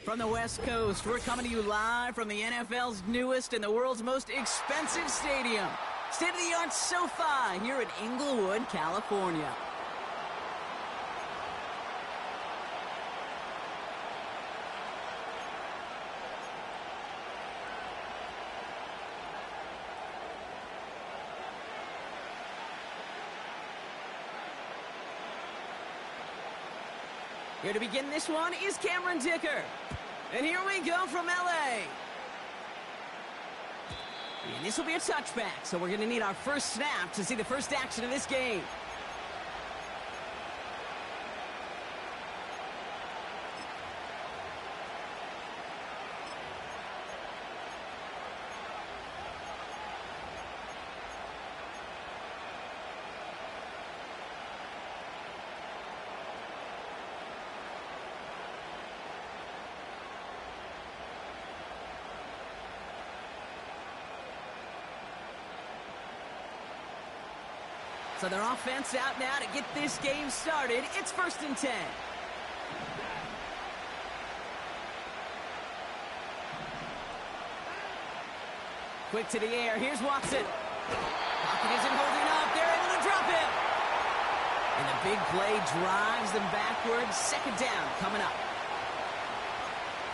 From the West Coast, we're coming to you live from the NFL's newest and the world's most expensive stadium. State-of-the-art SoFi here in Inglewood, California. Here to begin this one is Cameron Dicker. And here we go from LA. And this will be a touchback, so we're going to need our first snap to see the first action of this game. So their offense out now to get this game started. It's 1st and 10. Quick to the air. Here's Watson. Pocket isn't holding up. They're able to drop him. And the big play drives them backwards. 2nd down coming up.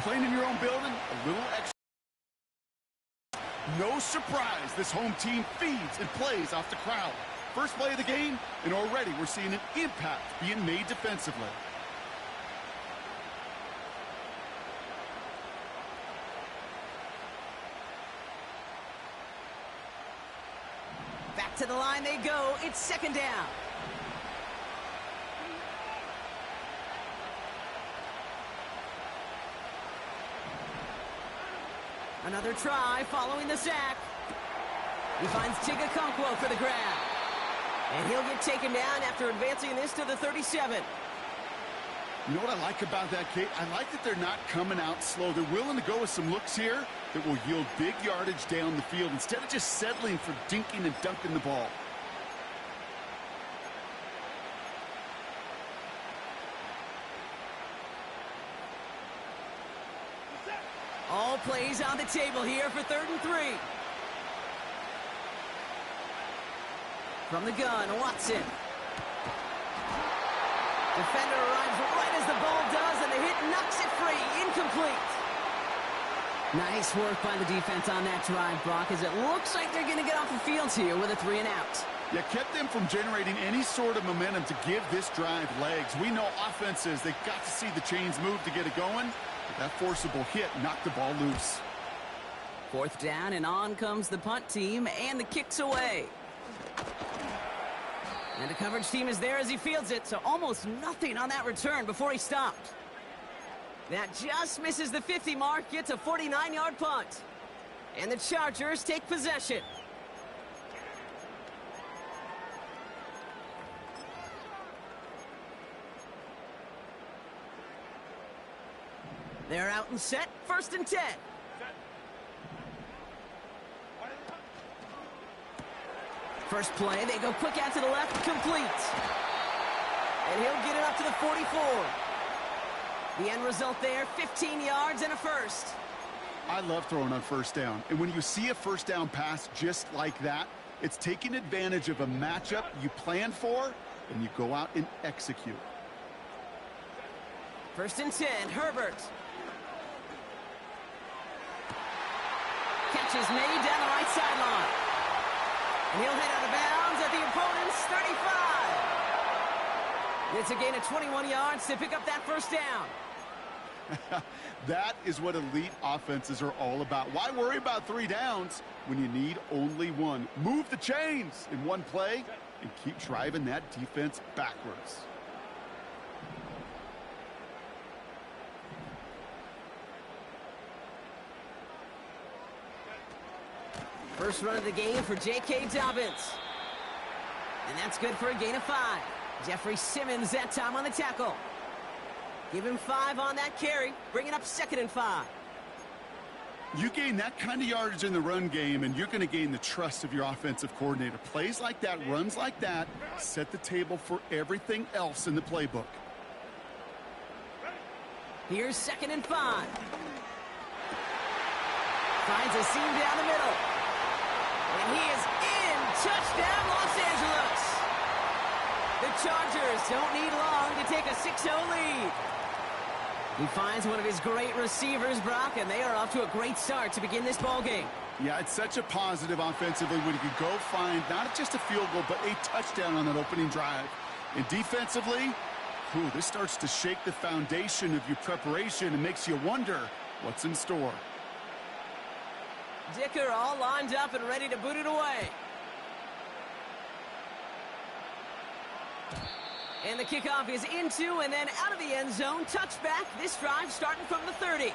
Playing in your own building, a little extra. No surprise, this home team feeds and plays off the crowd. First play of the game, and already we're seeing an impact being made defensively. Back to the line they go. It's 2nd down. Another try following the sack. He finds Tigakonkwo for the grab. And he'll get taken down after advancing this to the 37. You know what I like about that, Kate? I like that they're not coming out slow. They're willing to go with some looks here that will yield big yardage down the field instead of just settling for dinking and dunking the ball. All plays on the table here for 3rd and 3. From the gun, Watson. Defender arrives right as the ball does, and the hit knocks it free. Incomplete. Nice work by the defense on that drive, Brock, as it looks like they're going to get off the field here with a 3 and out. Yeah, kept them from generating any sort of momentum to give this drive legs. We know offenses, they've got to see the chains move to get it going. But that forcible hit knocked the ball loose. 4th down, and on comes the punt team, and the kick's away. And the coverage team is there as he fields it, so almost nothing on that return before he stopped. That just misses the 50 mark, gets a 49-yard punt. And the Chargers take possession. They're out and set, 1st and 10. First play, they go quick out to the left, complete. And he'll get it up to the 44. The end result there, 15 yards and a first. I love throwing on 1st down. And when you see a 1st down pass just like that, it's taking advantage of a matchup you plan for, and you go out and execute. 1st and 10, Herbert. Catch is made down the right sideline. And he'll head out of bounds at the opponent's 35. It's a gain of 21 yards to pick up that 1st down. That is what elite offenses are all about. Why worry about 3 downs when you need only 1? Move the chains in one play and keep driving that defense backwards. First run of the game for J.K. Dobbins. And that's good for a gain of 5. Jeffrey Simmons that time on the tackle. Give him 5 on that carry, bringing up 2nd and 5. You gain that kind of yardage in the run game, and you're going to gain the trust of your offensive coordinator. Plays like that, runs like that, set the table for everything else in the playbook. Here's 2nd and 5. Finds a seam down the middle. And he is in. Touchdown, Los Angeles. The Chargers don't need long to take a 6-0 lead. He finds one of his great receivers, Brock, and they are off to a great start to begin this ballgame. Yeah, it's such a positive offensively when you can go find not just a field goal, but a touchdown on that opening drive. And defensively, this starts to shake the foundation of your preparation and makes you wonder what's in store. Dicker all lined up and ready to boot it away. And the kickoff is into and then out of the end zone. Touchback. This drive starting from the 30.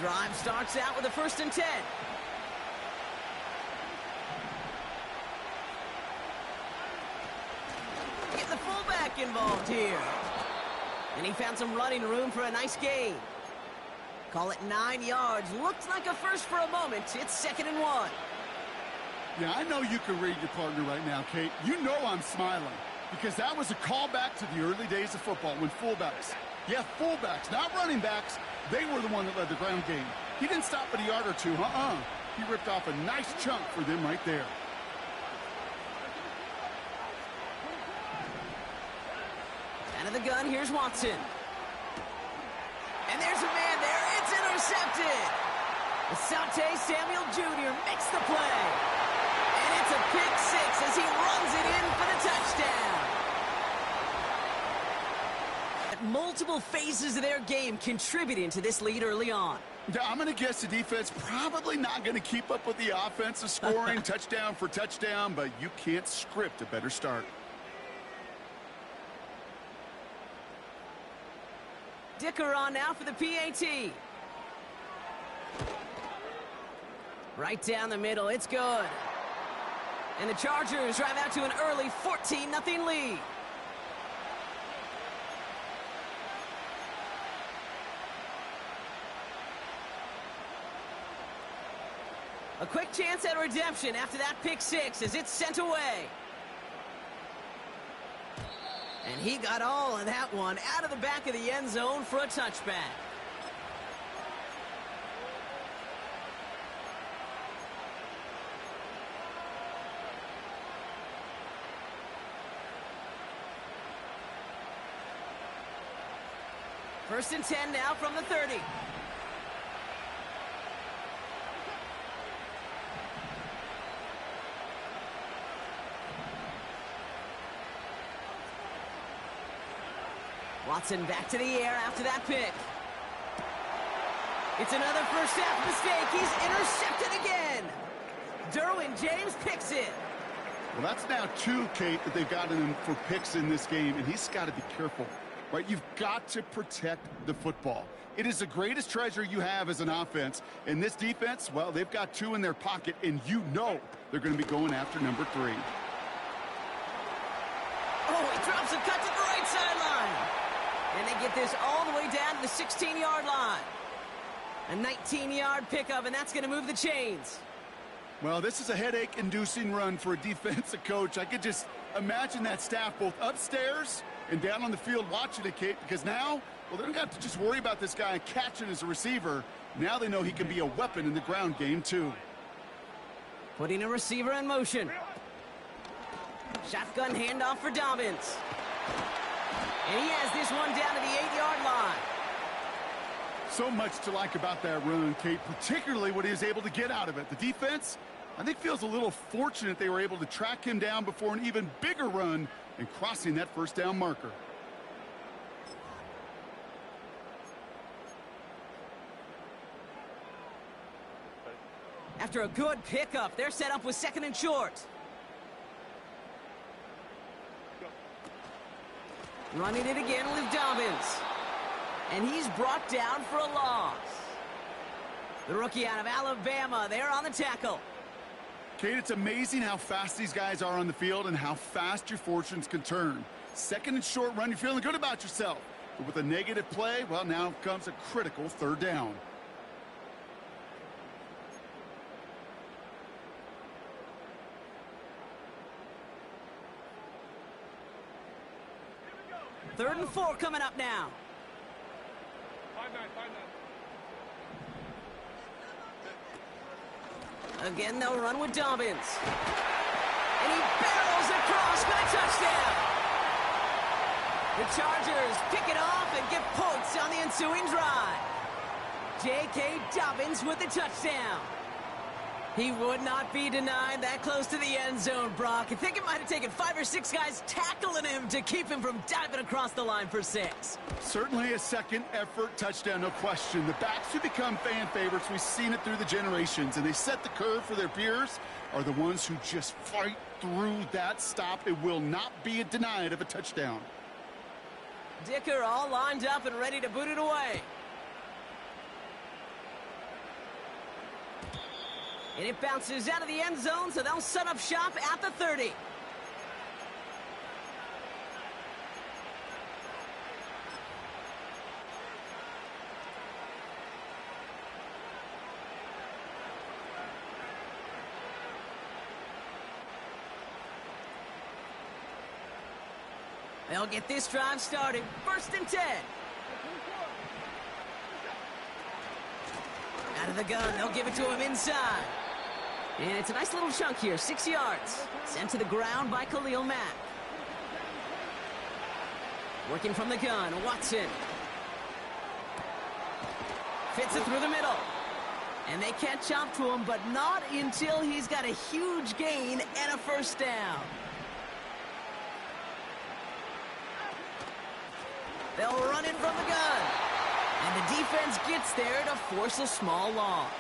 Drive starts out with a 1st and 10. Get the fullback involved here. And he found some running room for a nice gain. Call it 9 yards. Looked like a first for a moment. It's 2nd and 1. Yeah, I know you can read your partner right now, Kate. You know I'm smiling because that was a callback to the early days of football when fullbacks, not running backs, they were the one that led the ground game. He didn't stop at a yard or two, He ripped off a nice chunk for them right there. Out of the gun, here's Watson. And there's a man there. It's intercepted. Asante Samuel Jr. makes the play. And it's a pick 6 as he runs it in for the touchdown. Multiple phases of their game contributing to this lead early on. Yeah, I'm going to guess the defense probably not going to keep up with the offensive scoring touchdown for touchdown, but you can't script a better start. Dicker on now for the PAT. Right down the middle, it's good. And the Chargers drive out to an early 14-0 lead. A quick chance at redemption after that pick 6 as it's sent away. And he got all of that one out of the back of the end zone for a touchback. First and 10 now from the 30. Watson back to the air after that pick. It's another first half mistake. He's intercepted again. Derwin James picks it. Well, that's now 2, Kate, that they've gotten him for picks in this game, and he's got to be careful, right? You've got to protect the football. It is the greatest treasure you have as an offense. And this defense, well, they've got 2 in their pocket, and you know they're going to be going after number 3. Oh, he drops a cut to the right sideline. And they get this all the way down to the 16-yard line. A 19-yard pickup, and that's going to move the chains. Well, this is a headache-inducing run for a defensive coach. I could just imagine that staff both upstairs and down on the field watching it, Kate, because now, well, they don't have to just worry about this guy catching as a receiver. Now they know he can be a weapon in the ground game, too. Putting a receiver in motion. Shotgun handoff for Dobbins. And he has this one down to the 8-yard line. So much to like about that run, Kate, particularly what he was able to get out of it. The defense, I think, feels a little fortunate they were able to track him down before an even bigger run and crossing that first down marker. After a good pickup, they're set up with 2nd and short. Running it again with Dobbins. And he's brought down for a loss. The rookie out of Alabama, they're on the tackle. Kate, it's amazing how fast these guys are on the field and how fast your fortunes can turn. 2nd and short run, you're feeling good about yourself. But with a negative play, well, now comes a critical 3rd down. 3rd and 4 coming up now. 5-9. Again, they'll run with Dobbins. And he barrels across for the touchdown. The Chargers pick it off and get points on the ensuing drive. J.K. Dobbins with the touchdown. He would not be denied that close to the end zone, Brock. I think it might have taken 5 or 6 guys tackling him to keep him from diving across the line for 6. Certainly a second effort touchdown, no question. The backs who become fan favorites, we've seen it through the generations, and they set the curve for their peers, are the ones who just fight through that stop. It will not be denied of a touchdown. Dicker all lined up and ready to boot it away. And it bounces out of the end zone, so they'll set up shop at the 30. They'll get this drive started. 1st and 10. Out of the gun, they'll give it to him inside. And it's a nice little chunk here, 6 yards. Sent to the ground by Khalil Mack. Working from the gun, Watson. Fits it through the middle. And they catch up to him, but not until he's got a huge gain and a 1st down. They'll run it from the gun. And the defense gets there to force a small loss.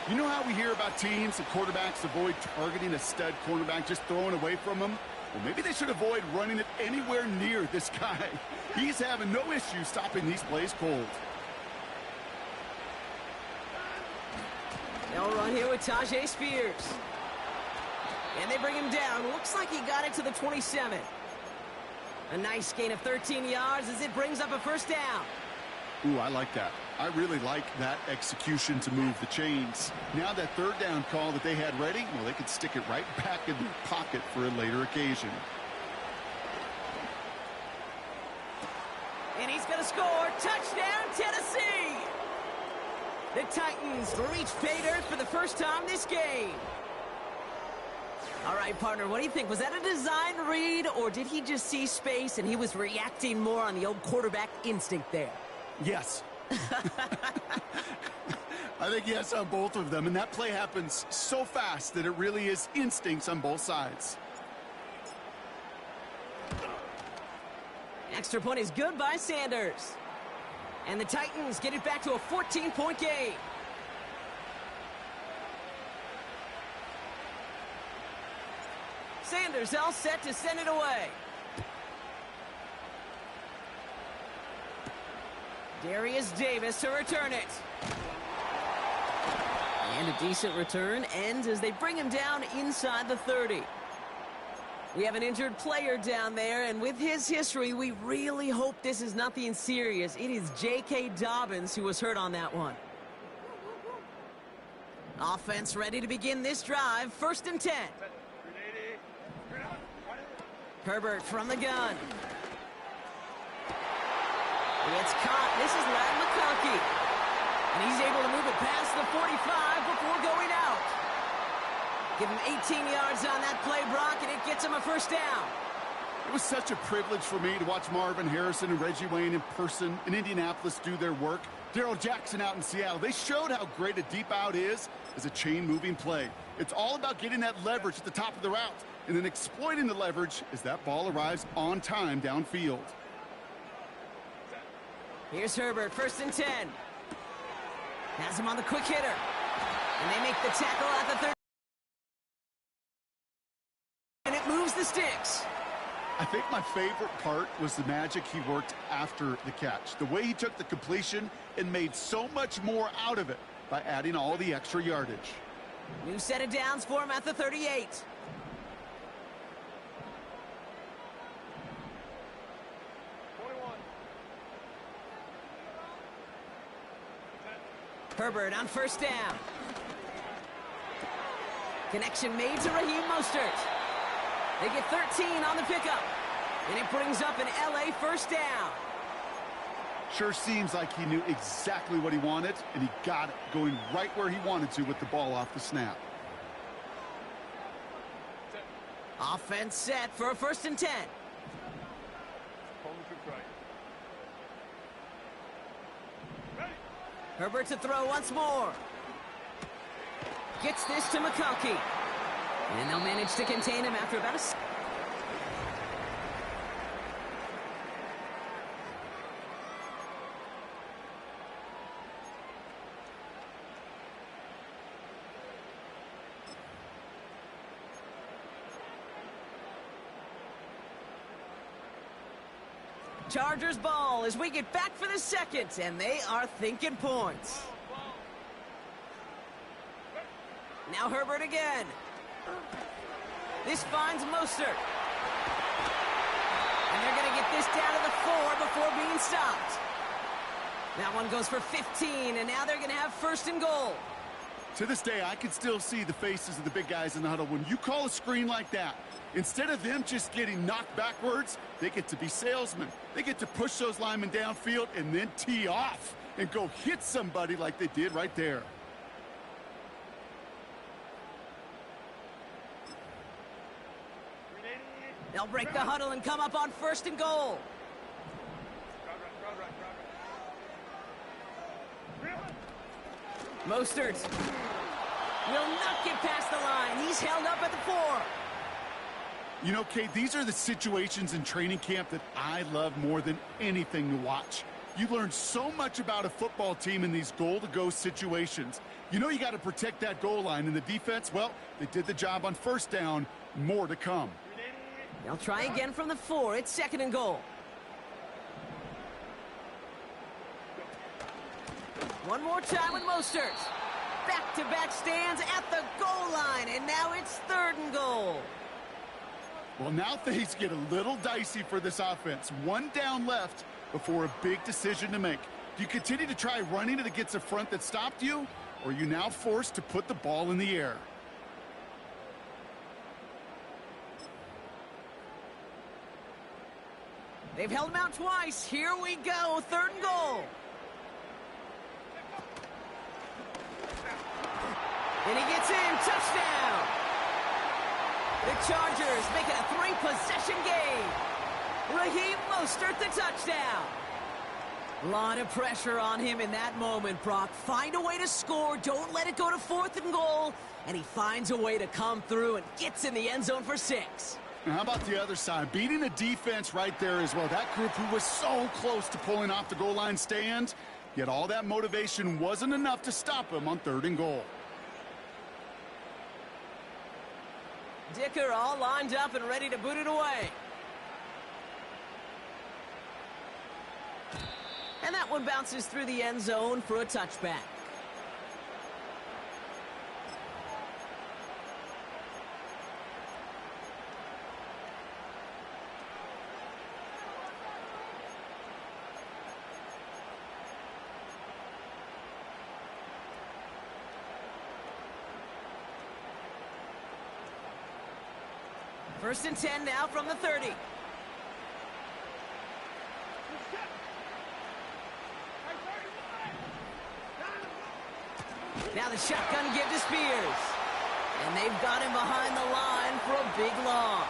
You know how we hear about teams and quarterbacks avoid targeting a stud cornerback, just throwing away from him? Well, maybe they should avoid running it anywhere near this guy. He's having no issue stopping these plays cold. They'll run here with Tajay Spears. And they bring him down. Looks like he got it to the 27. A nice gain of 13 yards as it brings up a 1st down. Ooh, I like that. I really like that execution to move the chains. Now that 3rd down call that they had ready, well, they could stick it right back in their pocket for a later occasion. And he's going to score. Touchdown, Tennessee! The Titans reach pay dirt for the 1st time this game. All right, partner, what do you think? Was that a design read, or did he just see space and he was reacting more on the old quarterback instinct there? Yes. I think yes on both of them, and that play happens so fast that it really is instincts on both sides. Extra point is good by Sanders. And the Titans get it back to a 14-point game. Sanders all set to send it away. Darius Davis to return it. And a decent return ends as they bring him down inside the 30. We have an injured player down there, and with his history, we really hope this is nothing serious. It is J.K. Dobbins who was hurt on that one. Offense ready to begin this drive. 1st and 10. Herbert from the gun. It's caught. This is Ladd McConkey. And he's able to move it past the 45 before going out. Give him 18 yards on that play, Brock, and it gets him a 1st down. It was such a privilege for me to watch Marvin Harrison and Reggie Wayne in person in Indianapolis do their work. Darrell Jackson out in Seattle. They showed how great a deep out is as a chain-moving play. It's all about getting that leverage at the top of the route and then exploiting the leverage as that ball arrives on time downfield. Here's Herbert, 1st and 10. Has him on the quick hitter. And they make the tackle at the 30. And it moves the sticks. I think my favorite part was the magic he worked after the catch. The way he took the completion and made so much more out of it by adding all the extra yardage. New set of downs for him at the 38. Herbert on 1st down. Connection made to Raheem Mostert. They get 13 on the pickup. And it brings up an LA first down. Sure seems like he knew exactly what he wanted, and he got it, going right where he wanted to with the ball off the snap. Offense set for a 1st and 10. Herbert to throw once more. Gets this to McConkey. And they'll manage to contain him after about a... Chargers ball as we get back for the 2nd, and they are thinking points. Now Herbert again. This finds Mostert. And they're going to get this down to the 4 before being stopped. That one goes for 15, and now they're going to have 1st and goal. To this day, I can still see the faces of the big guys in the huddle. When you call a screen like that, instead of them just getting knocked backwards, they get to be salesmen. They get to push those linemen downfield and then tee off and go hit somebody like they did right there. They'll break the huddle and come up on 1st and goal. Mostert will not get past the line. He's held up at the 4. You know, Kate, these are the situations in training camp that I love more than anything to watch. You learn so much about a football team in these goal-to-go situations. You know you got to protect that goal line, and the defense, well, they did the job on 1st down. More to come. They'll try again from the 4. It's 2nd and goal. One more time with Mostert. Back-to-back stands at the goal line, and now it's 3rd and goal. Well, now things get a little dicey for this offense. 1 down left before a big decision to make. Do you continue to try running it against a front that stopped you, or are you now forced to put the ball in the air? They've held him out twice. Here we go, 3rd and goal. And he gets in, touchdown. The Chargers make it a 3-possession game. Raheem Mostert, the touchdown. A lot of pressure on him in that moment, Brock. Find a way to score. Don't let it go to 4th and goal. And he finds a way to come through and gets in the end zone for 6. And how about the other side? Beating the defense right there as well. That group who was so close to pulling off the goal line stand, yet all that motivation wasn't enough to stop him on 3rd and goal. Dicker all lined up and ready to boot it away. And that one bounces through the end zone for a touchback. First and 10 now from the 30. Now the shotgun give to Spears. And they've got him behind the line for a big loss.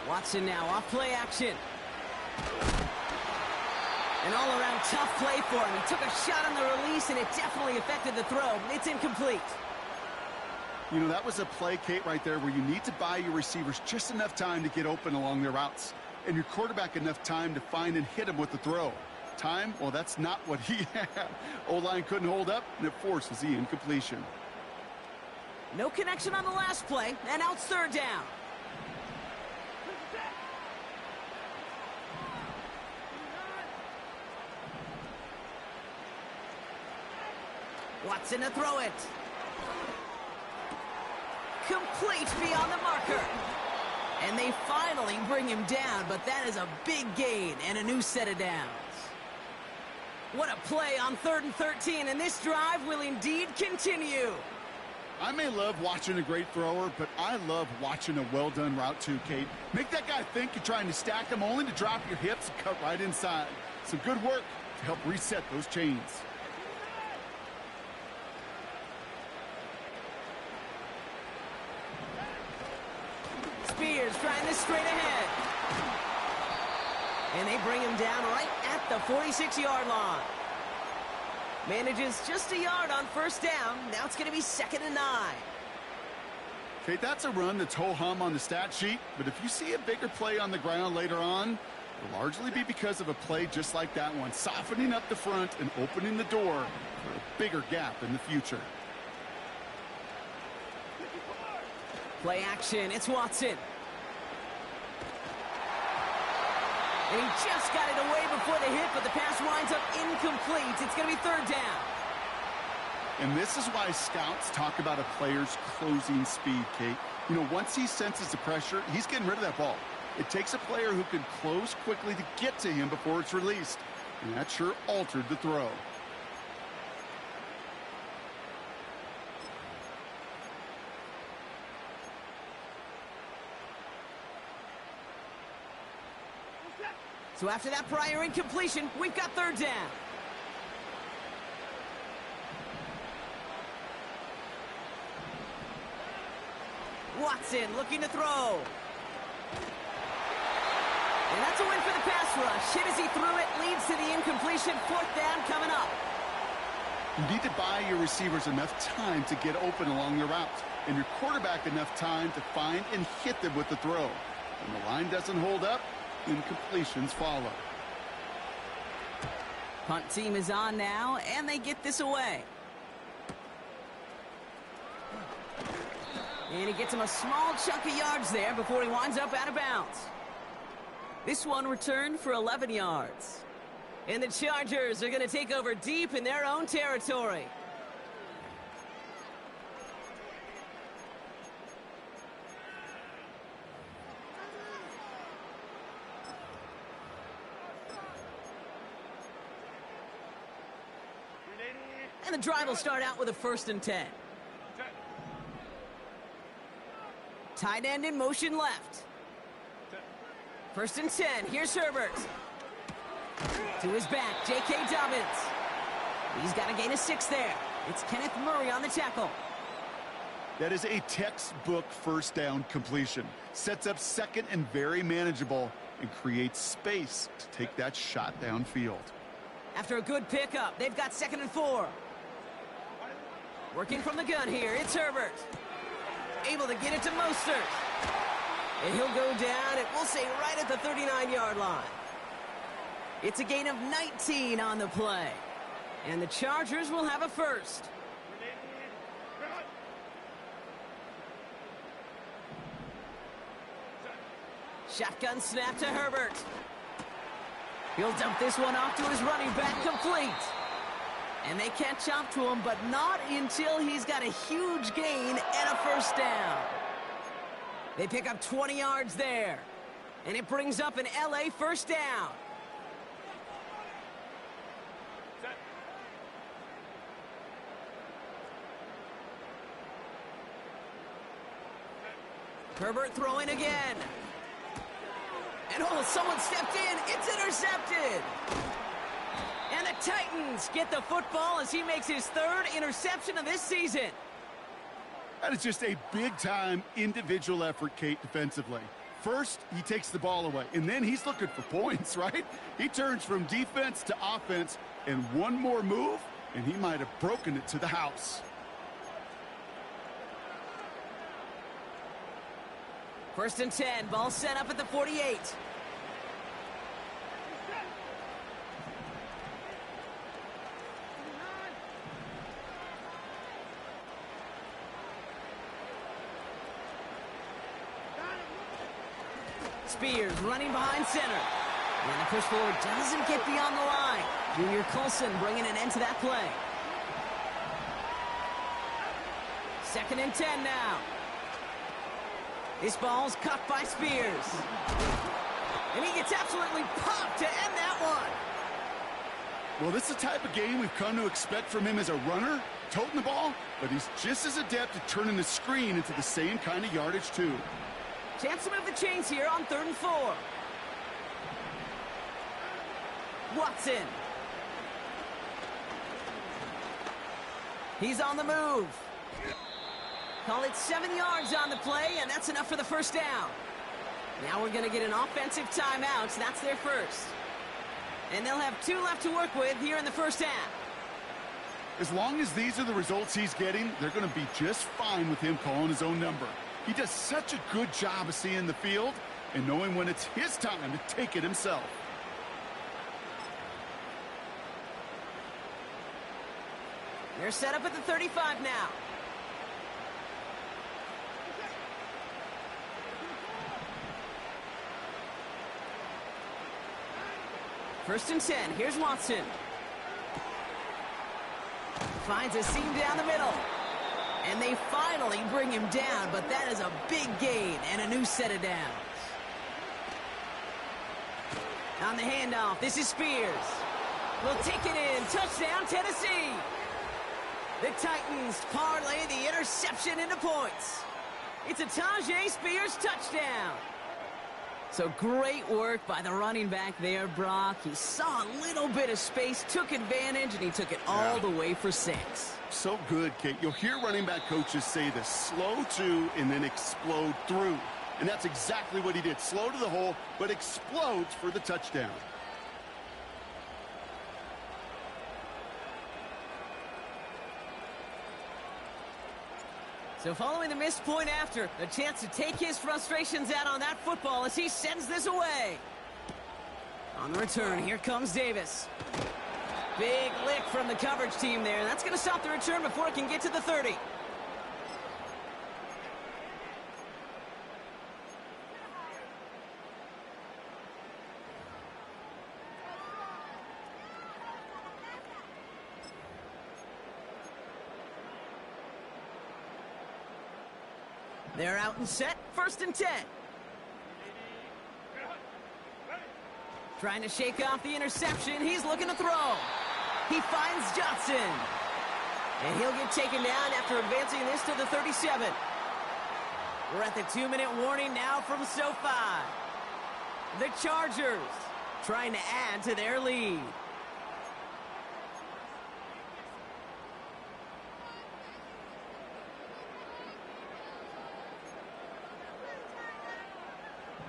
Watson now off play action. An all-around tough play for him. He took a shot on the release, and it definitely affected the throw. It's incomplete. You know, that was a play, Kate, right there where you need to buy your receivers just enough time to get open along their routes, and your quarterback enough time to find and hit him with the throw. Time, well, that's not what he had. O-line couldn't hold up, and it forces the incompletion. No connection on the last play, and now it's 3rd down. Watson to throw it. Complete beyond the marker. And they finally bring him down, but that is a big gain and a new set of downs. What a play on 3rd and 13, and this drive will indeed continue. I may love watching a great thrower, but I love watching a well-done route too, Kate. Make that guy think you're trying to stack him only to drop your hips and cut right inside. Some good work to help reset those chains. Spears trying this straight ahead. And they bring him down right at the 46-yard line. Manages just a yard on first down. Now it's going to be 2nd and 9. Okay, that's a run that's ho-hum on the stat sheet, but if you see a bigger play on the ground later on, it'll largely be because of a play just like that one, softening up the front and opening the door for a bigger gap in the future. Play action, it's Watson. And he just got it away before the hit, but the pass winds up incomplete. It's going to be 3rd down. And this is why scouts talk about a player's closing speed, Kate. You know, once he senses the pressure, he's getting rid of that ball. It takes a player who can close quickly to get to him before it's released. And that sure altered the throw. So after that prior incompletion, we've got 3rd down. Watson looking to throw. And that's a win for the pass rush. Hit as he threw it, leads to the incompletion. 4th down coming up. You need to buy your receivers enough time to get open along the route, and your quarterback enough time to find and hit them with the throw. When the line doesn't hold up, incompletions follow. Punt team is on now, and they get this away. And he gets him a small chunk of yards there before he winds up out of bounds. This one returned for 11 yards. And the Chargers are going to take over deep in their own territory. And the drive will start out with a 1st and 10. Tight end in motion left. 1st and 10. Here's Herbert. To his back, J.K. Dobbins. He's got a gain of 6 there. It's Kenneth Murray on the tackle. That is a textbook 1st down completion. Sets up 2nd and very manageable and creates space to take that shot downfield. After a good pickup, they've got 2nd and 4. Working from the gun here, it's Herbert. Able to get it to Mostert. And he'll go down, and we'll say right at the 39-yard line. It's a gain of 19 on the play. And the Chargers will have a 1st. Shotgun snap to Herbert. He'll dump this one off to his running back, complete. And they catch up to him, but not until he's got a huge gain and a 1st down. They pick up 20 yards there. And it brings up an LA 1st down. Herbert throwing again. And oh, someone stepped in. It's intercepted. And the Titans get the football as he makes his 3rd interception of this season. That is just a big-time individual effort, Kate, defensively. First, he takes the ball away, and then he's looking for points, right? He turns from defense to offense, and one more move, and he might have broken it to the house. 1st and 10, ball set up at the 48. Spears running behind center. And the push forward doesn't get beyond the line. Junior Colson bringing an end to that play. 2nd and 10 now. This ball's caught by Spears. And he gets absolutely popped to end that one. Well, this is the type of game we've come to expect from him as a runner, toting the ball, but he's just as adept at turning the screen into the same kind of yardage, too. Chance to move the chains here on 3rd and 4. Watson. He's on the move. Call it 7 yards on the play, and that's enough for the first down. Now we're going to get an offensive timeout, so that's their first. And they'll have 2 left to work with here in the first half. As long as these are the results he's getting, they're going to be just fine with him calling his own number. He does such a good job of seeing the field and knowing when it's his time to take it himself. They're set up at the 35 now. First and 10. Here's Watson. Finds a seam down the middle. And they finally bring him down, but that is a big gain and a new set of downs. On the handoff, this is Spears. Will take it in. Touchdown, Tennessee. The Titans parlay the interception into points. It's a Tajay Spears touchdown. So great work by the running back there, Brock. He saw a little bit of space, took advantage, and he took it all the way for 6. So good, Kate. You'll hear running back coaches say this: slow to and then explode through. And that's exactly what he did. Slow to the hole, but explodes for the touchdown. So following the missed point after, a chance to take his frustrations out on that football as he sends this away. On the return, here comes Davis. Big lick from the coverage team there. That's going to stop the return before it can get to the 30. They're out and set, 1st and 10. Trying to shake off the interception. He's looking to throw. He finds Johnson. And he'll get taken down after advancing this to the 37. We're at the 2-minute warning now from SoFi. The Chargers trying to add to their lead.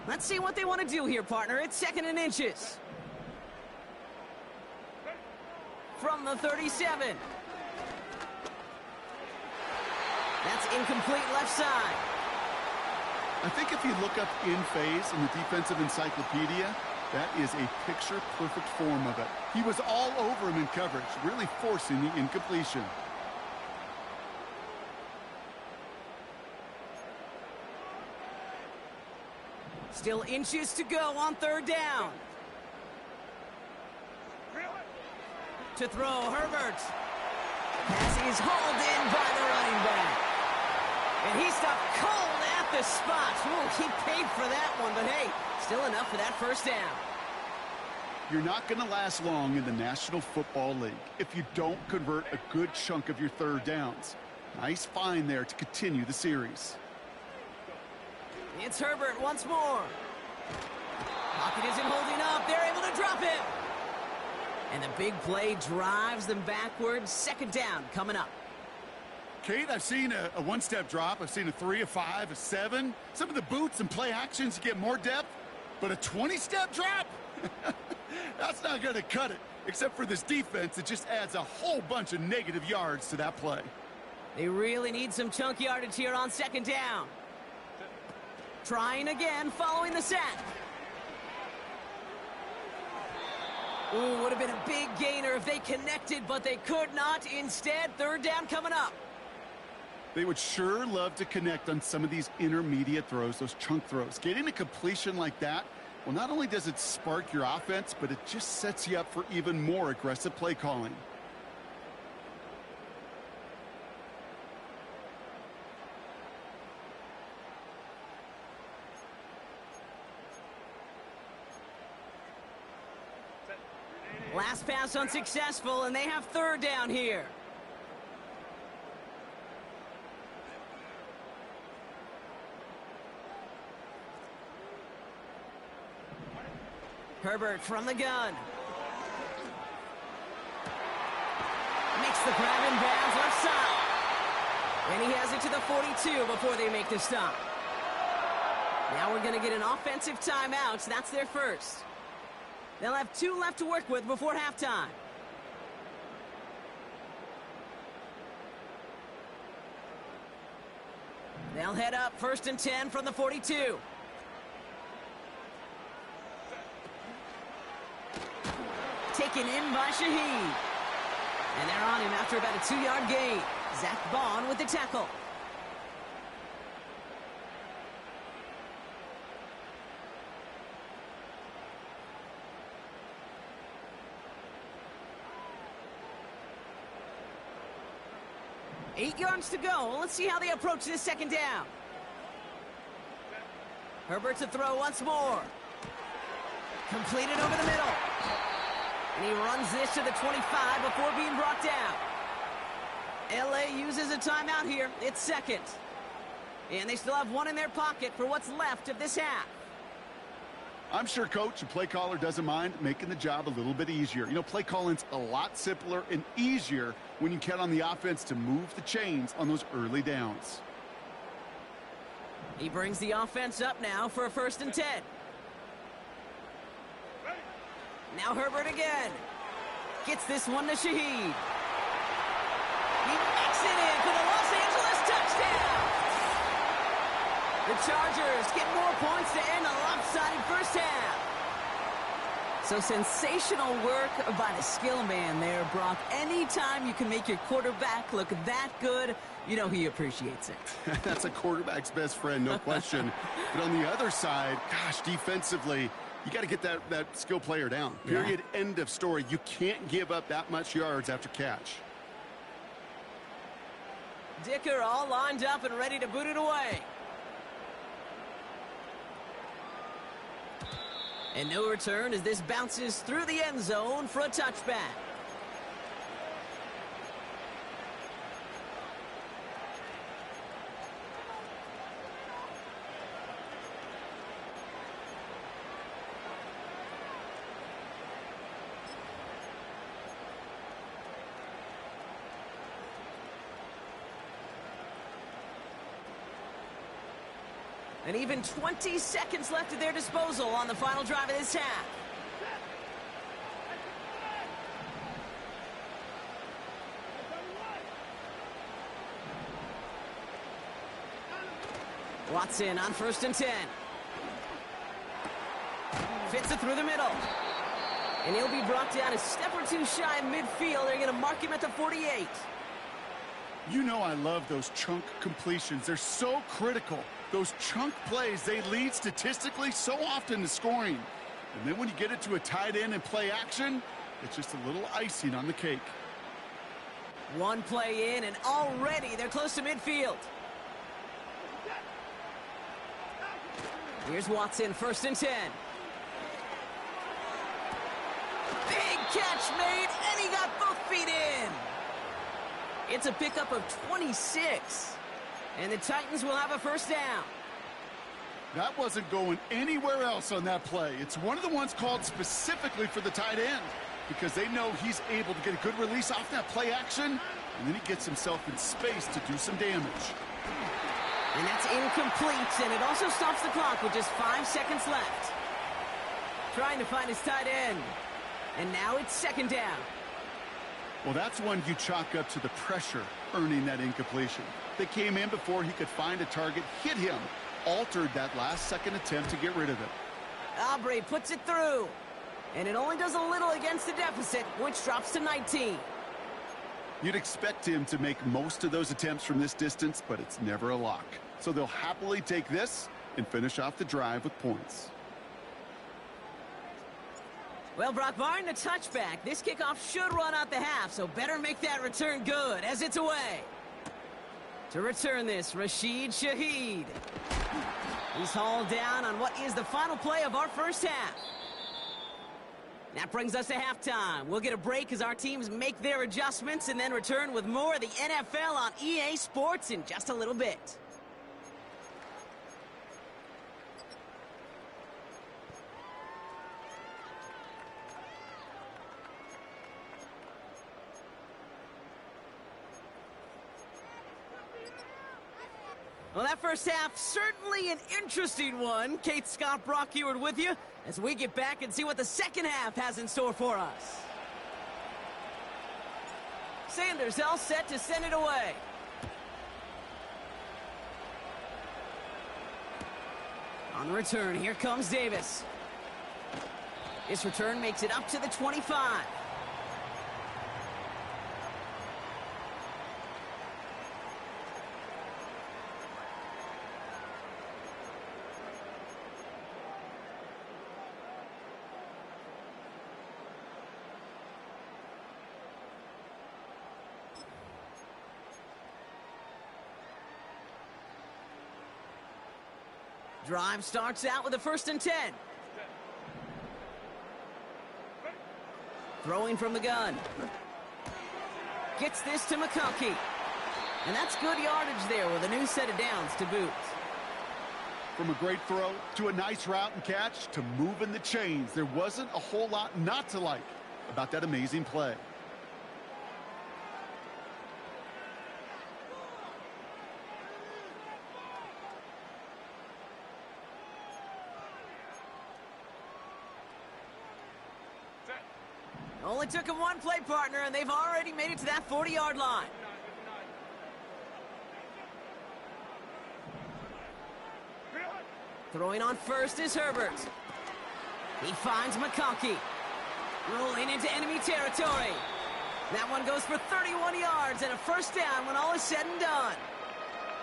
Let's see what they want to do here, partner. It's 2nd and inches. From the 37. That's incomplete left side. I think if you look up in phase in the defensive encyclopedia, that is a picture-perfect form of it. He was all over him in coverage, really forcing the incompletion. Still inches to go on 3rd down. To throw, Herbert. Pass is hauled in by the running back. And he stopped cold at the spot. Ooh, he paid for that one, but hey, still enough for that first down. You're not going to last long in the National Football League if you don't convert a good chunk of your 3rd downs. Nice find there to continue the series. It's Herbert once more. Pocket isn't holding up. They're able to drop him. And the big play drives them backwards. 2nd down coming up. Kate, I've seen a one-step drop. I've seen a 3, a 5, a 7. Some of the boots and play actions get more depth. But a 20-step drop? That's not going to cut it. Except for this defense, it just adds a whole bunch of negative yards to that play. They really need some chunk yardage here on 2nd down. Trying again following the sack. Ooh, would have been a big gainer if they connected, but they could not. Instead, 3rd down coming up. They would sure love to connect on some of these intermediate throws, those chunk throws. Getting a completion like that, well, not only does it spark your offense, but it just sets you up for even more aggressive play calling. Last pass unsuccessful, and they have 3rd down here. Herbert from the gun. Makes the grab in bounds left side. And he has it to the 42 before they make the stop. Now we're going to get an offensive timeout. So that's their first. They'll have 2 left to work with before halftime. They'll head up 1st and 10 from the 42. Taken in by Shaheed. And they're on him after about a 2-yard gain. Zach Bond with the tackle. Eight yards to go. Let's see how they approach this second down. Herbert to throw once more. Completed over the middle. And he runs this to the 25 before being brought down. LA uses a timeout here. It's second. And they still have 1 in their pocket for what's left of this half. I'm sure coach and play caller doesn't mind making the job a little bit easier. You know, play calling's a lot simpler and easier when you count on the offense to move the chains on those early downs. He brings the offense up now for a 1st and 10. Now Herbert again. Gets this one to Shaheed. He makes it in for the Los Angeles touchdown. The Chargers get more points to end a lopsided first half. So sensational work by the skill man there, Brock. Anytime you can make your quarterback look that good, you know he appreciates it. That's a quarterback's best friend, no question. But on the other side, gosh, defensively, you got to get that skill player down. Period. Yeah. End of story. You can't give up that much yards after catch. Dicker all lined up and ready to boot it away. And no return as this bounces through the end zone for a touchback. And even 20 seconds left at their disposal on the final drive of this half. Watson on 1st and 10. Fits it through the middle. And he'll be brought down a step or 2 shy of midfield. They're going to mark him at the 48. You know I love those chunk completions. They're so critical. Those chunk plays, they lead statistically so often to scoring. And then when you get it to a tight end and play action, it's just a little icing on the cake. One play in, and already they're close to midfield. Here's Watson, 1st and 10. Big catch made, and he got both feet in. It's a pickup of 26. And the Titans will have a 1st down. That wasn't going anywhere else on that play. It's one of the ones called specifically for the tight end because they know he's able to get a good release off that play action, and then he gets himself in space to do some damage. And that's incomplete, and it also stops the clock with just 5 seconds left. Trying to find his tight end. And now it's 2nd down. Well, that's one you chalk up to the pressure earning that incompletion. They came in before he could find a target, hit him, altered that last-second attempt to get rid of it. Aubrey puts it through, and it only does a little against the deficit, which drops to 19. You'd expect him to make most of those attempts from this distance, but it's never a lock. So they'll happily take this and finish off the drive with points. Well, Brock, barring the touchback, this kickoff should run out the half, so better make that return good as it's away. To return this, Rashid Shaheed. He's hauled down on what is the final play of our first half. That brings us to halftime. We'll get a break as our teams make their adjustments and then return with more of the NFL on EA Sports in just a little bit. Well, that first half, certainly an interesting one. Kate, Scott, Brock Eward with you as we get back and see what the second half has in store for us. Sanders all set to send it away. On the return, here comes Davis. This return makes it up to the 25. Drive starts out with a 1st and 10. Throwing from the gun. Gets this to McConkey. And that's good yardage there with a new set of downs to boot. From a great throw to a nice route and catch to moving the chains, there wasn't a whole lot not to like about that amazing play. Only took him one play, partner, and they've already made it to that 40-yard line. Throwing on first is Herbert. He finds McConkey. Rolling into enemy territory. That one goes for 31 yards and a 1st down when all is said and done.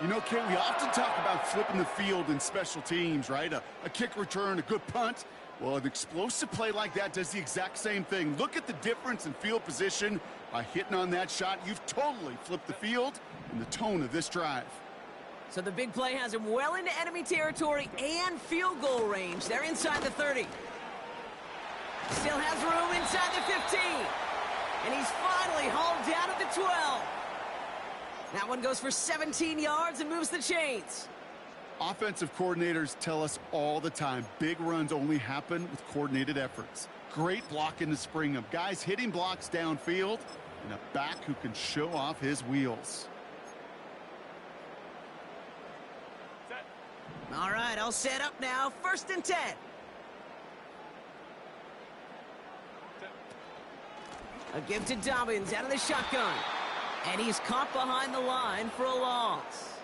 You know, Kate, we often talk about flipping the field in special teams, right? A kick return, a good punt. Well, an explosive play like that does the exact same thing. Look at the difference in field position. By hitting on that shot, you've totally flipped the field and the tone of this drive. So the big play has him well into enemy territory and field goal range. They're inside the 30. Still has room inside the 15. And he's finally hauled down at the 12. That one goes for 17 yards and moves the chains. Offensive coordinators tell us all the time, big runs only happen with coordinated efforts. Great blocking to spring them. Guys hitting blocks downfield and a back who can show off his wheels. All right, all set up now. 1st and 10. A give to Dobbins out of the shotgun. And he's caught behind the line for a loss.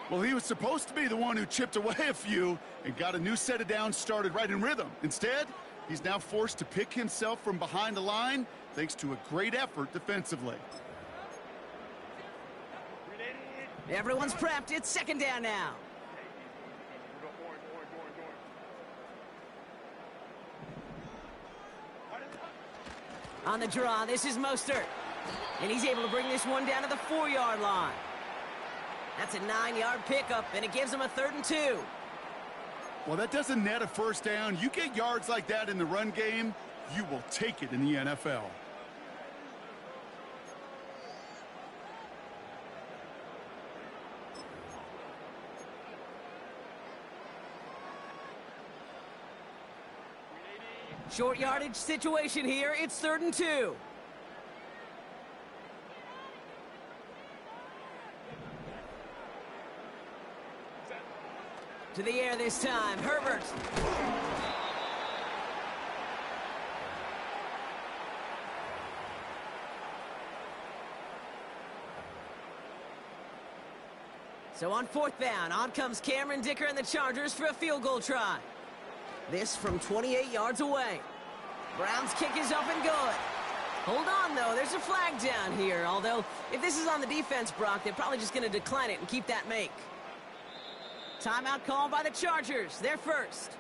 Well, he was supposed to be the one who chipped away a few and got a new set of downs started right in rhythm. Instead, he's now forced to pick himself from behind the line thanks to a great effort defensively. Everyone's prepped. It's 2nd down now. On the draw, this is Mostert. And he's able to bring this one down to the 4-yard line. That's a 9-yard pickup, and it gives him a 3rd and 2. Well, that doesn't net a 1st down. You get yards like that in the run game, you will take it in the NFL. Short yardage situation here. It's 3rd and 2. To the air this time, Herbert. So on 4th down, on comes Cameron Dicker and the Chargers for a field goal try. This from 28 yards away. Brown's kick is up and good. Hold on, though. There's a flag down here. Although, if this is on the defense, Brock, they're probably just going to decline it and keep that make. Timeout called by the Chargers. They're first.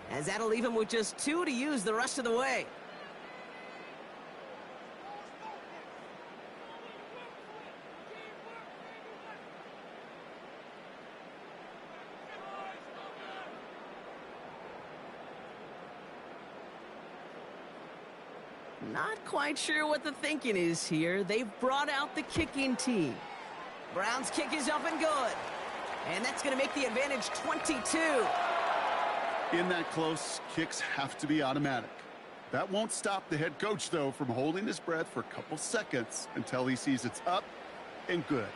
As that'll leave them with just 2 to use the rest of the way. Not quite sure what the thinking is here. They've brought out the kicking team. Brown's kick is up and good. And that's going to make the advantage 22. In that close, kicks have to be automatic. That won't stop the head coach, though, from holding his breath for a couple seconds until he sees it's up and good.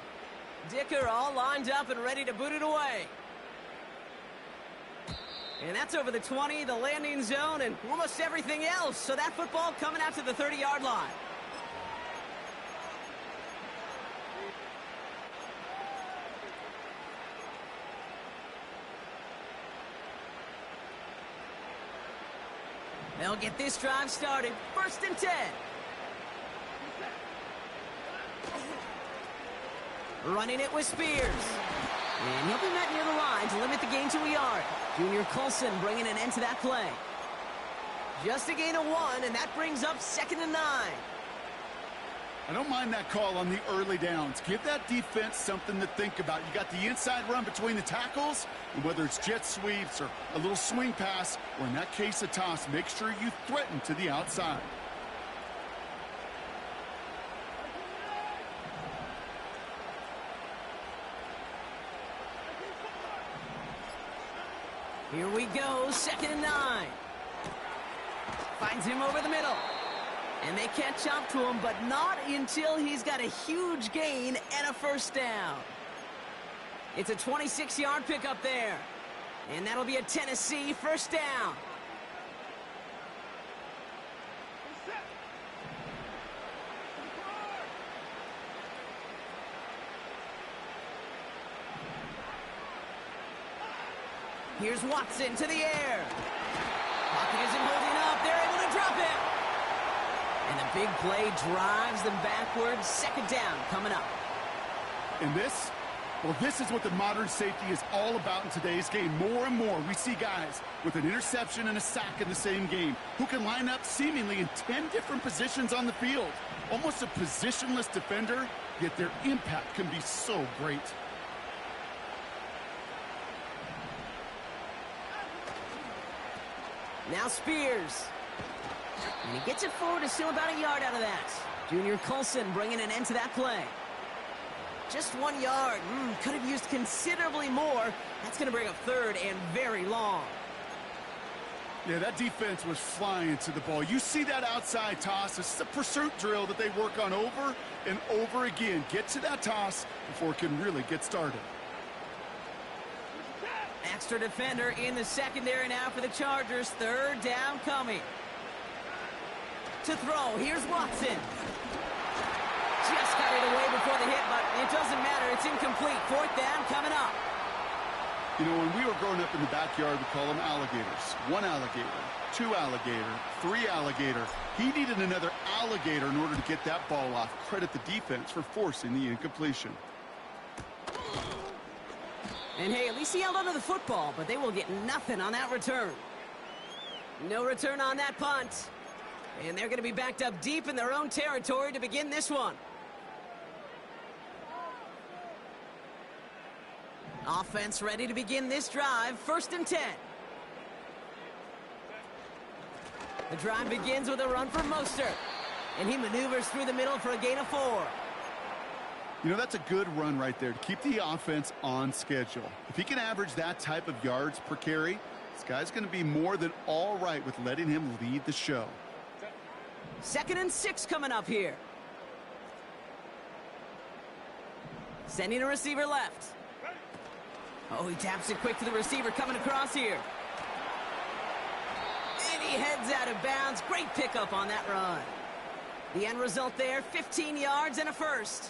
Dicker all lined up and ready to boot it away. And that's over the 20, the landing zone, and almost everything else. So that football coming out to the 30-yard line. They'll get this drive started. 1st and 10. Running it with Spears. And he'll be met near the line to limit the gain to a yard. Junior Colson bringing an end to that play. Just a gain of 1, and that brings up 2nd and 9. I don't mind that call on the early downs. Give that defense something to think about. You got the inside run between the tackles, and whether it's jet sweeps or a little swing pass, or in that case a toss, make sure you threaten to the outside. Here we go, 2nd and 9. Finds him over the middle. And they catch up to him, but not until he's got a huge gain and a 1st down. It's a 26-yard pickup there. And that'll be a Tennessee 1st down. Here's Watson to the air. Pocket isn't holding up. They're able to drop it. And the big play drives them backwards. 2nd down coming up. And this? Well, this is what the modern safety is all about in today's game. More and more, we see guys with an interception and a sack in the same game who can line up seemingly in 10 different positions on the field. Almost a positionless defender, yet their impact can be so great. Now Spears. And he gets it forward to steal about a yard out of that. Junior Colson bringing an end to that play. Just 1 yard. Could have used considerably more. That's going to bring up 3rd and very long. Yeah, that defense was flying to the ball. You see that outside toss. This is a pursuit drill that they work on over and over again. Get to that toss before it can really get started. Extra defender in the secondary now for the Chargers. 3rd down coming. To throw, here's Watson. Just got it away before the hit, but it doesn't matter. It's incomplete. 4th down coming up. You know, when we were growing up in the backyard, we call them alligators. 1 alligator, 2 alligator, 3 alligator. He needed another alligator in order to get that ball off. Credit the defense for forcing the incompletion. And hey, at least he held onto the football, but they will get nothing on that return. No return on that punt. And they're going to be backed up deep in their own territory to begin this one. Offense ready to begin this drive. 1st and 10. The drive begins with a run for Mostert. And he maneuvers through the middle for a gain of 4. You know, that's a good run right there to keep the offense on schedule. If he can average that type of yards per carry, this guy's going to be more than all right with letting him lead the show. 2nd and 6 coming up here. Sending a receiver left. Oh, he taps it quick to the receiver coming across here. And he heads out of bounds. Great pickup on that run. The end result there, 15 yards and a 1st.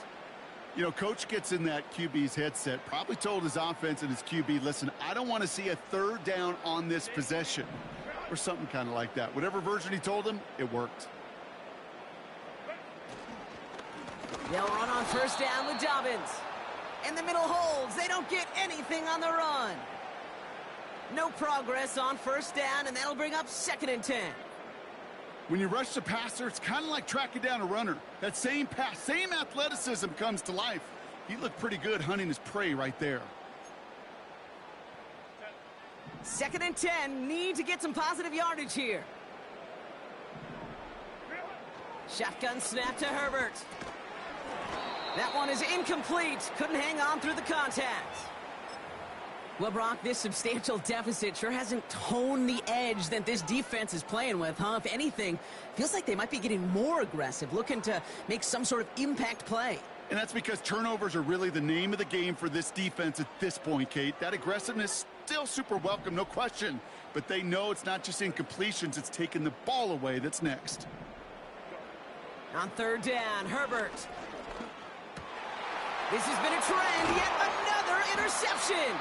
You know, coach gets in that QB's headset, probably told his offense and his QB, listen, I don't want to see a 3rd down on this possession, or something kind of like that. Whatever version he told him, it worked. They'll run on 1st down with Dobbins. And the middle holds. They don't get anything on the run. No progress on 1st down, and that'll bring up 2nd and 10. When you rush the passer, it's kind of like tracking down a runner. That same pass, same athleticism comes to life. He looked pretty good hunting his prey right there. 2nd and 10. Need to get some positive yardage here. Shotgun snap to Herbert. That one is incomplete. Couldn't hang on through the contact. Well, Brock, this substantial deficit sure hasn't toned the edge that this defense is playing with, huh? If anything, feels like they might be getting more aggressive, looking to make some sort of impact play. And that's because turnovers are really the name of the game for this defense at this point, Kate. That aggressiveness still super welcome, no question. But they know it's not just incompletions, it's taking the ball away that's next. On third down, Herbert. This has been a trend, yet another interception.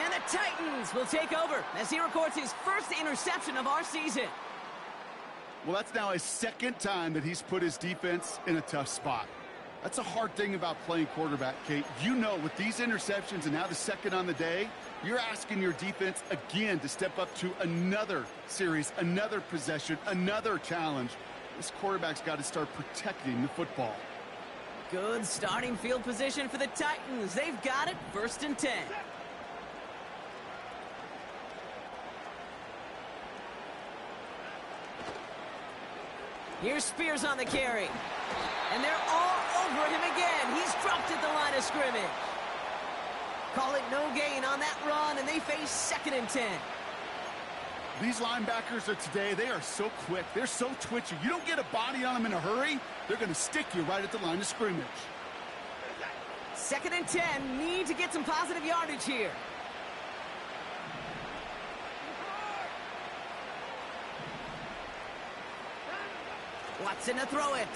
And the Titans will take over as he records his first interception of our season. Well, that's now his second time that he's put his defense in a tough spot. That's a hard thing about playing quarterback, Kate. You know, with these interceptions and now the second on the day, you're asking your defense again to step up to another series, another possession, another challenge. This quarterback's got to start protecting the football. Good starting field position for the Titans. They've got it, 1st and 10. Here's Spears on the carry. And they're all over him again. He's dropped at the line of scrimmage. Call it no gain on that run, and they face 2nd and 10. These linebackers of today, they are so quick. They're so twitchy. You don't get a body on them in a hurry, they're going to stick you right at the line of scrimmage. 2nd and 10. Need to get some positive yardage here. Watson to throw it.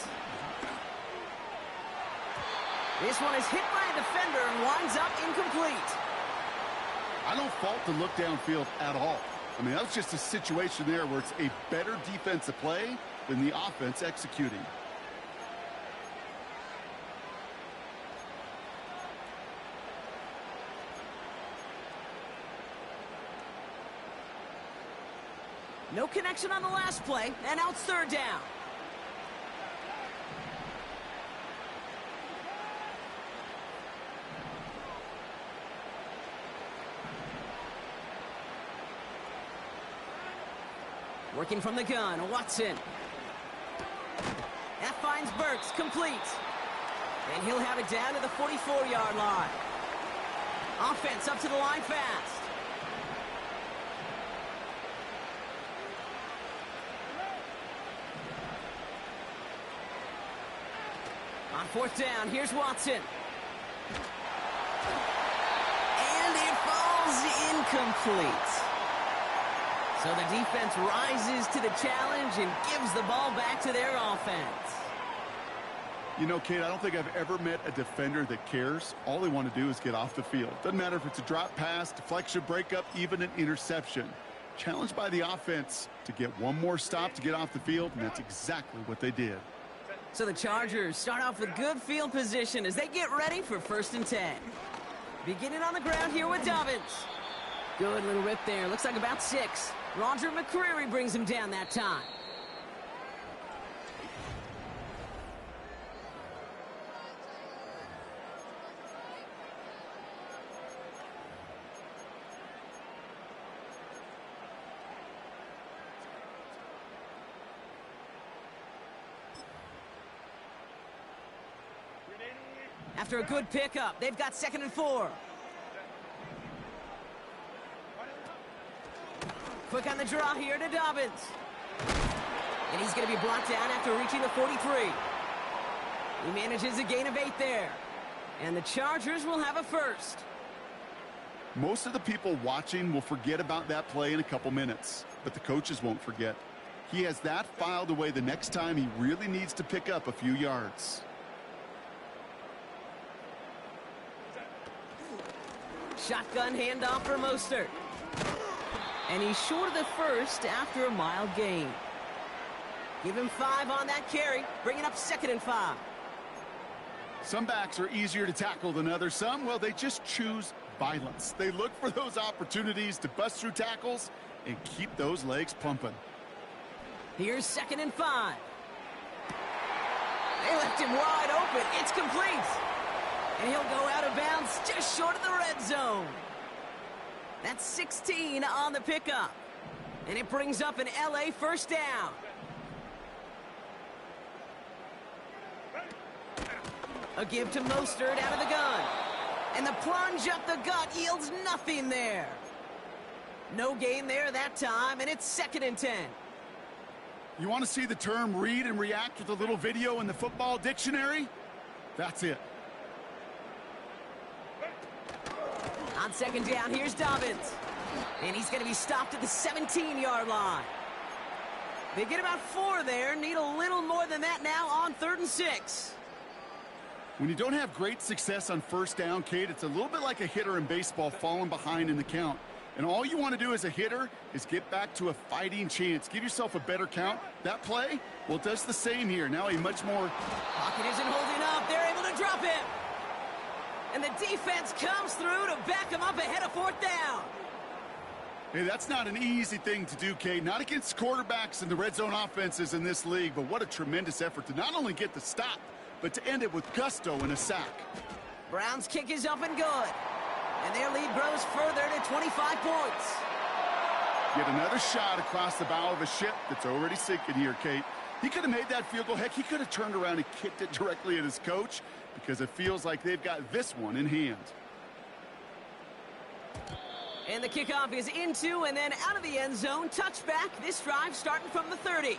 This one is hit by a defender and winds up incomplete. I don't fault the look downfield at all. I mean, that was just a situation there where it's a better defensive play than the offense executing. No connection on the last play, and now it's 3rd down. Working from the gun, Watson. That finds Burks, complete. And he'll have it down to the 44-yard line. Offense up to the line fast. On 4th down, here's Watson. And it falls incomplete. So the defense rises to the challenge and gives the ball back to their offense. You know, Kate, I don't think I've ever met a defender that cares. All they want to do is get off the field. Doesn't matter if it's a drop pass, deflection, breakup, even an interception. Challenged by the offense to get one more stop to get off the field, and that's exactly what they did. So the Chargers start off with good field position as they get ready for 1st and 10. Beginning on the ground here with Dobbins. Good little rip there. Looks like about 6. Roger McCreary brings him down that time. After a good pickup, they've got 2nd and 4. Quick on the draw here to Dobbins. And he's going to be brought down after reaching the 43. He manages a gain of 8 there. And the Chargers will have a 1st. Most of the people watching will forget about that play in a couple minutes, but the coaches won't forget. He has that filed away the next time he really needs to pick up a few yards. Shotgun handoff for Mostert. And he's short of the 1st after a mild gain. Give him 5 on that carry, bringing up 2nd and 5. Some backs are easier to tackle than others. Some, well, they just choose violence. They look for those opportunities to bust through tackles and keep those legs pumping. Here's 2nd and 5. They left him wide open. It's complete. And he'll go out of bounds just short of the red zone. That's 16 on the pickup. And it brings up an LA 1st down. A give to Mostert out of the gun. And the plunge up the gut yields nothing there. No gain there that time, and it's 2nd and 10. You want to see the term read and react with a little video in the football dictionary? That's it. On second down, here's Dobbins. And he's going to be stopped at the 17-yard line. They get about 4 there. Need a little more than that now on 3rd and 6. When you don't have great success on first down, Kate, it's a little bit like a hitter in baseball falling behind in the count. And all you want to do as a hitter is get back to a fighting chance. Give yourself a better count. That play, well, it does the same here. Now a much more... Pocket isn't holding up. They're able to drop him. And the defense comes through to back him up ahead of 4th down. Hey, that's not an easy thing to do, Kate. Not against quarterbacks and the red zone offenses in this league, but what a tremendous effort to not only get the stop, but to end it with gusto and a sack. Browns kick is up and good. And their lead grows further to 25 points. Yet another shot across the bow of a ship that's already sinking here, Kate. He could have made that field goal. Heck, he could have turned around and kicked it directly at his coach because it feels like they've got this one in hand. And the kickoff is into and then out of the end zone. Touchback. This drive starting from the 30.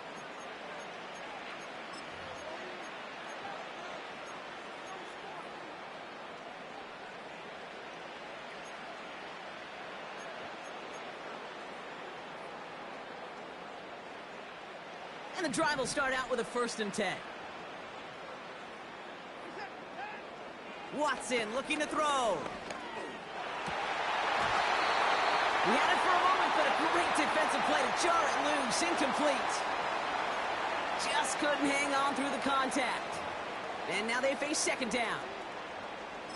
And the drive will start out with a 1st and 10. Watson looking to throw. He had it for a moment, but a great defensive play to jar it loose. Incomplete. Just couldn't hang on through the contact. And now they face 2nd down.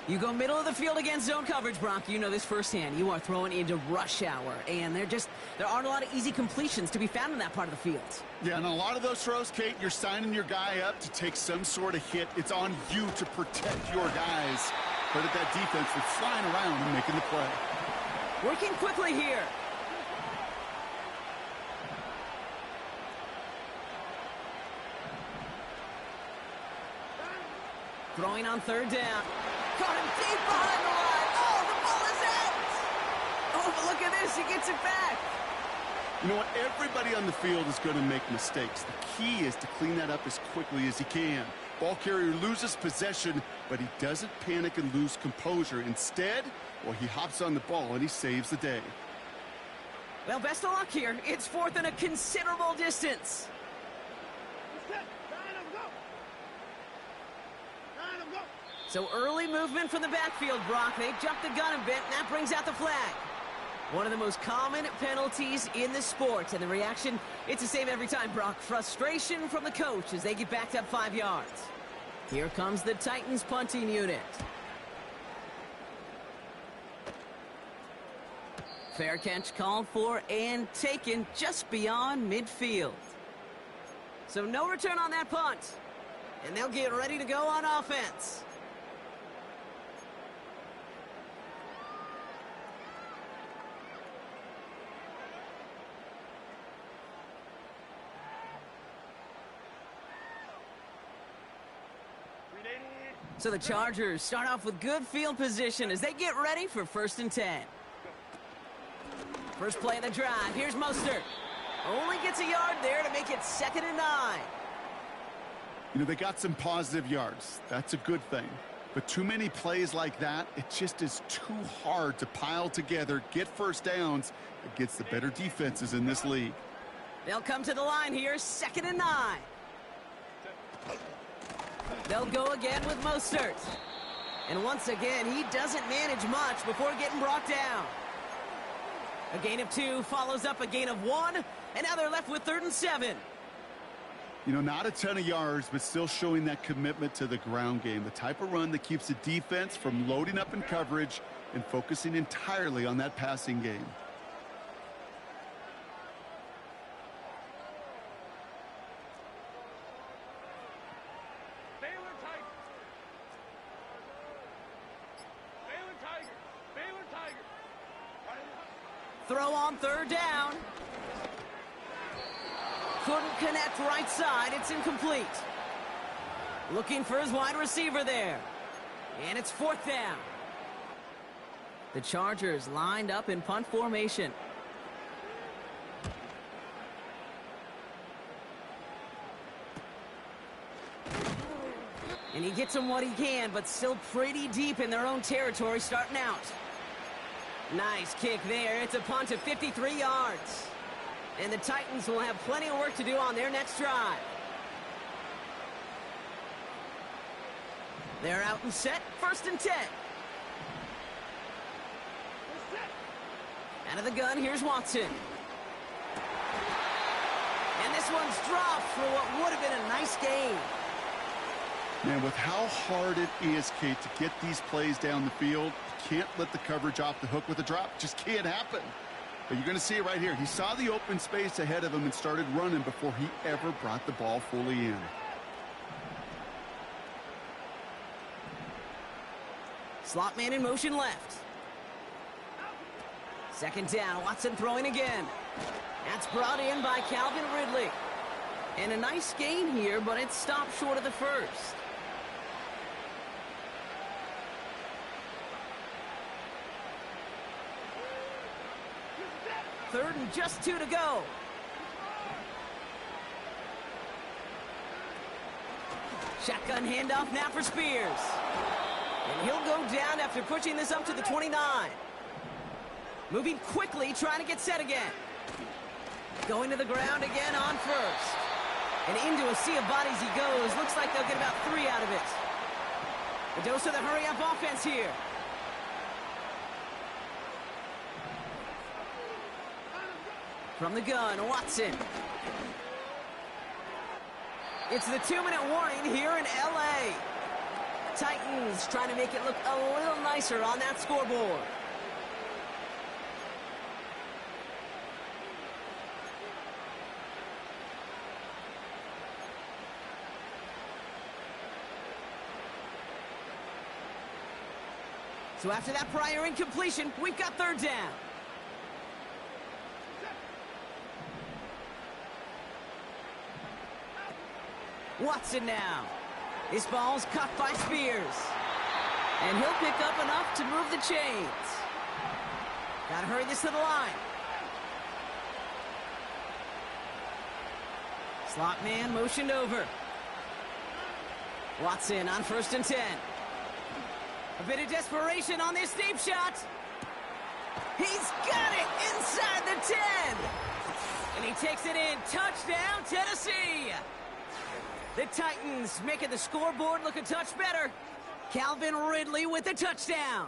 You go middle of the field against zone coverage, Brock. You know this firsthand. You are throwing into rush hour, and there aren't a lot of easy completions to be found in that part of the field. Yeah, and a lot of those throws, Kate, you're signing your guy up to take some sort of hit. It's on you to protect your guys. But at that defense, they're flying around and making the play. Working quickly here. Throwing on 3rd down. Caught him deep behind the line. Oh, the ball is out. Oh, but look at this. He gets it back. You know what? Everybody on the field is going to make mistakes. The key is to clean that up as quickly as he can. Ball carrier loses possession, but he doesn't panic and lose composure. Instead, well, he hops on the ball and he saves the day. Well, best of luck here. It's 4th and a considerable distance. So early movement from the backfield, Brock. They jumped the gun a bit, and that brings out the flag. One of the most common penalties in the sport, and the reaction, it's the same every time, Brock. Frustration from the coach as they get backed up 5 yards. Here comes the Titans punting unit. Fair catch called for and taken just beyond midfield. So no return on that punt. And they'll get ready to go on offense. So the Chargers start off with good field position as they get ready for 1st and 10. First play of the drive. Here's Mostert. Only gets a yard there to make it 2nd and 9. You know, they got some positive yards. That's a good thing. But too many plays like that, it just is too hard to pile together, get first downs against the better defenses in this league. They'll come to the line here, 2nd and 9. They'll go again with Mostert. And once again, he doesn't manage much before getting brought down. A gain of 2 follows up a gain of 1, and now they're left with 3rd and 7. You know, not a ton of yards, but still showing that commitment to the ground game. The type of run that keeps the defense from loading up in coverage and focusing entirely on that passing game. Throw on 3rd down. Couldn't connect right side. It's incomplete. Looking for his wide receiver there. And it's 4th down. The Chargers lined up in punt formation. And he gets them what he can, but still pretty deep in their own territory starting out. Nice kick there. It's a punt of 53 yards. And the Titans will have plenty of work to do on their next drive. They're out and set. 1st and 10. Out of the gun, here's Watson. And this one's dropped for what would have been a nice game. Man, with how hard it is, Kate, to get these plays down the field, you can't let the coverage off the hook with a drop. Just can't happen. But you're going to see it right here. He saw the open space ahead of him and started running before he ever brought the ball fully in. Slot man in motion left. 2nd down, Watson throwing again. That's brought in by Calvin Ridley. And a nice gain here, but it stopped short of the first. Third and just 2 to go. Shotgun handoff now for Spears. And he'll go down after pushing this up to the 29. Moving quickly, trying to get set again. Going to the ground again on first. And into a sea of bodies he goes. Looks like they'll get about 3 out of it. A dose of the hurry-up offense here. From the gun, Watson. It's the 2-minute warning here in L.A. Titans trying to make it look a little nicer on that scoreboard. So after that prior incompletion, we've got 3rd down. Watson now. This ball's cut by Spears. And he'll pick up enough to move the chains. Gotta hurry this to the line. Slot man motioned over. Watson on 1st and 10. A bit of desperation on this deep shot. He's got it inside the 10. And he takes it in. Touchdown, Tennessee. The Titans making the scoreboard look a touch better. Calvin Ridley with the touchdown.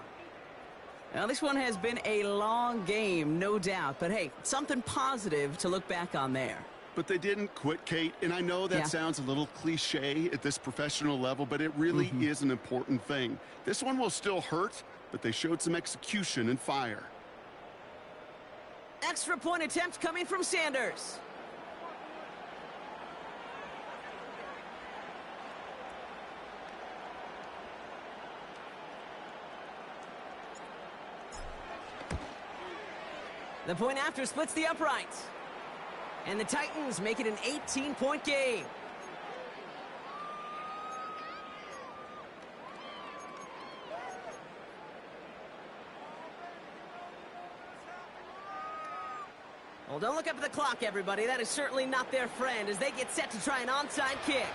Now, this one has been a long game, no doubt. But, hey, something positive to look back on there. But they didn't quit, Kate. And I know that sounds a little cliche at this professional level, but it really is an important thing. This one will still hurt, but they showed some execution and fire. Extra point attempt coming from Sanders. The point after splits the uprights. And the Titans make it an 18-point game. Well, don't look up at the clock, everybody. That is certainly not their friend as they get set to try an onside kick.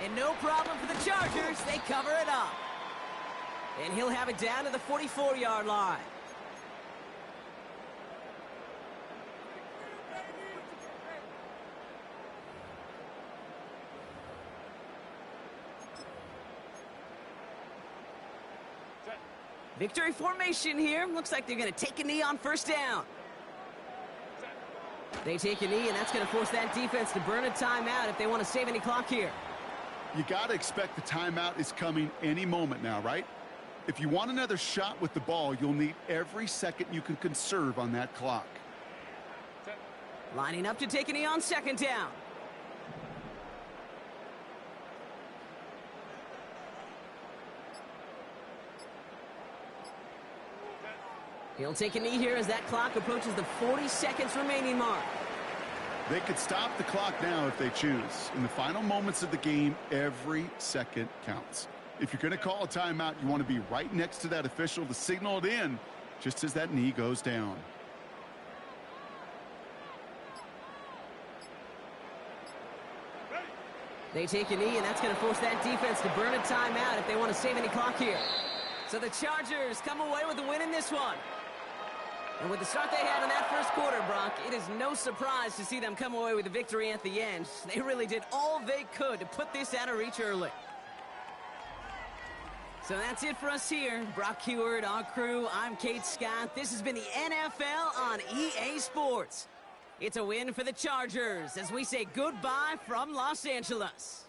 And no problem for the Chargers. They cover it up. And he'll have it down to the 44-yard line. Victory formation here. Looks like they're going to take a knee on 1st down. They take a knee, and that's going to force that defense to burn a timeout if they want to save any clock here. You got to expect the timeout is coming any moment now, right? If you want another shot with the ball, you'll need every second you can conserve on that clock. Lining up to take a knee on 2nd down. He'll take a knee here as that clock approaches the 40 seconds remaining mark. They could stop the clock now if they choose. In the final moments of the game, every second counts. If you're going to call a timeout, you want to be right next to that official to signal it in just as that knee goes down. They take a knee, and that's going to force that defense to burn a timeout if they want to save any clock here. So the Chargers come away with the win in this one. And with the start they had in that first quarter, Brock, it is no surprise to see them come away with a victory at the end. They really did all they could to put this out of reach early. So that's it for us here. Brock Heward, our crew, I'm Kate Scott. This has been the NFL on EA Sports. It's a win for the Chargers as we say goodbye from Los Angeles.